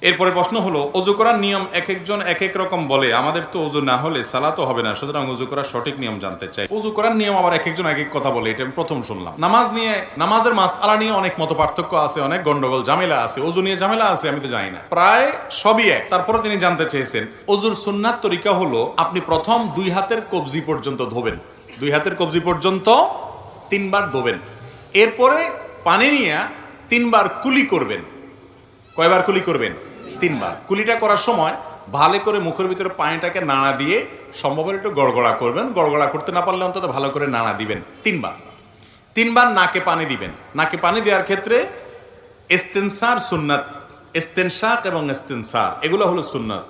এরপরে প্রশ্ন হলো, অজু করার নিয়ম এক একজন এক এক রকম বলে। আমাদের তো অজু না হলে সালাতও হবে না, সুতরাং অজু করার সঠিক নিয়ম জানতে চাই। অজু করার নিয়ম আবার এক একজন এক এক কথা বলে, এটা আমি প্রথম শুনলাম। নামাজের মাসআলা নিয়ে অনেক মত পার্থক্য আছে, অনেক গন্ডগোল ঝামেলা আছে। অজু নিয়ে ঝামেলা আছে, আমি তো জানি না, প্রায় সবই এক। তারপরে তিনি জানতে চেয়েছেন, অজুর সুন্নাত তরিকা হলো আপনি প্রথম দুই হাতের কবজি পর্যন্ত ধোবেন, দুই হাতের কবজি পর্যন্ত 3 বার ধোবেন। এরপরে পানি নিয়ে 3 বার কুলি করবেন। কয়বার কুলি করবেন? 3 বার। কুলিটা করার সময় ভালো করে মুখের ভিতরে পানিটাকে নাড়া দিয়ে সম্ভব হলে একটু গড়গড়া করবেন। গড়গড়া করতে না পারলে অন্তত ভালো করে নাড়া দিবেন 3 বার। 3 বার নাকে পানি দিবেন। নাকে পানি দেওয়ার ক্ষেত্রে ইস্তেনসার সুন্নাত, ইস্তেনশাক এবং ইস্তেনসার এগুলো হলো সুন্নাত।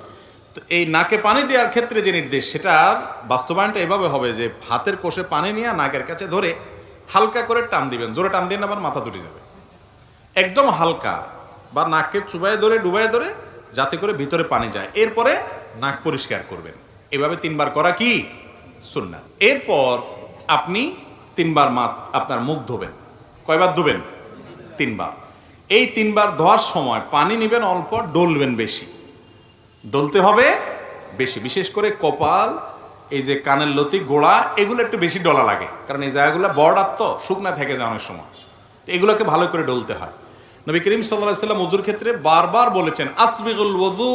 তো এই নাকে পানি দেওয়ার ক্ষেত্রে যে নির্দেশ, সেটার বাস্তবায়নটা এভাবে হবে যে হাতের কোষে পানি নিয়ে নাকের কাছে ধরে হালকা করে টান দিবেন। জোরে টান দিয়ে না আবার মাথা তুলে যাবে, একদম হালকা, বা নাককে চুবায় ধরে ডুবায় ধরে যাতে করে ভিতরে পানি যায়। এরপরে নাক পরিষ্কার করবেন। এভাবে 3 বার করা কি সুন্নাত। এরপর আপনি 3 বার আপনার মুখ ধোবেন। কয়বার ধোবেন? 3 বার। এই 3 বার ধোয়ার সময় পানি নেবেন অল্প, ডলবেন বেশি, ডলতে হবে বেশি। বিশেষ করে কপাল, এই যে কানের লতি, গোড়া, এগুলো একটু বেশি ডলা লাগে, কারণ এই জায়গাগুলো বর্ডার তো শুকনা থেকে যায় অনেক সময়, তো এগুলোকে ভালো করে ডলতে হয়। নবী করিম সাল্লাল্লাহু আলাইহি ওয়াসাল্লাম ওযুর ক্ষেত্রে বারবার বলেছেন, আসবিগুল ওযু,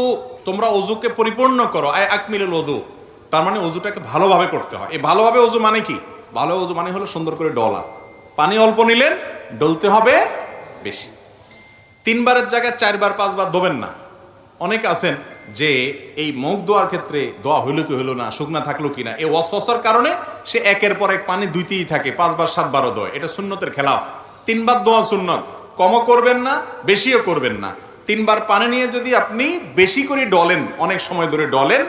তোমরা ওযুকে পরিপূর্ণ করো, আয় আকমিলুল ওযু। তার মানে ওযুটাকে ভালোভাবে করতে হয়। এই ভালোভাবে ওযু মানে কি? ভালো ওযু মানে হলো সুন্দর করে ডলা। পানি অল্প নিলেন, ডলতে হবে বেশি। 3 বারের জায়গায় 4 বার 5 বার ধোবেন না। অনেক আছেন যে এই মুখ ধোয়ার ক্ষেত্রে দোয়া হইল কি হইল না, শুকনা থাকলো কিনা, এই ওয়াসওয়াসার কারণে সে একের পর এক পানি ধুইতেই থাকে, 5 বার 7 বারও ধোয়। এটা সুন্নতের খেলাফ। 3 বার ধোয়া সুন্নত, কমও করবেন না বেশিও করবেন না। 3 বার পানি নিয়ে যদি আপনি বেশি করে ডলেন, অনেক সময় ধরে ডলেন,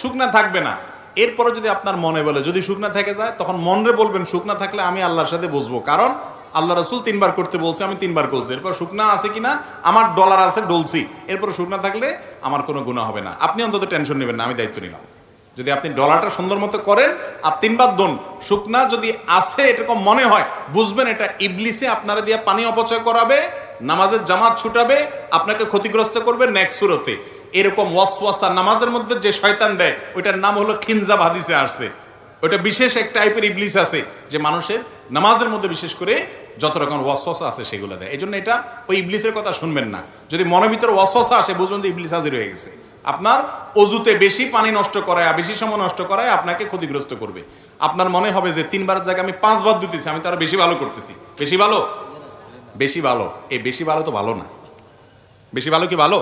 শুকনা থাকবে না। এরপরে যদি আপনার মনে বলে, যদি শুকনা থেকে যায়, তখন মনরে বলবেন শুকনা থাকলে আমি আল্লাহর সাথে বসবো, কারণ আল্লাহ রাসূল 3 বার করতে বলছে, আমি 3 বার করছি। এরপর শুকনা আছে কিনা, আমার ডলার আছে, ডলছি। এরপর শুকনা থাকলে আমার কোনো গুনাহ হবে না। আপনি অন্তত টেনশন নেবেন না, আমি দায়িত্ব নিলাম। যদি আপনি ডলারটা সুন্দর মতো করেন আর 3 বার দোন, শুকনা যদি আছে এরকম মনে হয়, বুঝবেন এটা ইবলিসে আপনারা দিয়ে পানি অপচয় করাবে, নামাজের জামাত ছুটাবে, আপনাকে ক্ষতিগ্রস্ত করবে নেক্সট সুরতে। এরকম ওয়াসওয়াসা নামাজের মধ্যে যে শয়তান দেয়, ওইটার নাম হলো খিনজাব, হাদিসে আসছে। ওইটা বিশেষ এক টাইপের ইবলিস আছে যে মানুষের নামাজের মধ্যে বিশেষ করে যত রকম ওয়াসওয়াসা আছে সেগুলো দেয়। এই জন্য এটা ওই ইবলিসের কথা শুনবেন না। যদি মনের ভিতরে ওয়াসওয়াসা আসে, বুঝবেন যে ইবলিস হাজির হয়ে গেছে। আপনার অজুতে বেশি পানি নষ্ট করায়, বেশি সময় নষ্ট করায় আপনাকে ক্ষতিগ্রস্ত করবে। আপনার মনে হবে যে 3 বারের জায়গায় আমি 5 বার দিতেছি, আমি তার বেশি ভালো করতেছি। বেশি ভালো, বেশি ভালো, এই বেশি ভালো তো ভালো না। বেশি ভালো কি ভালো?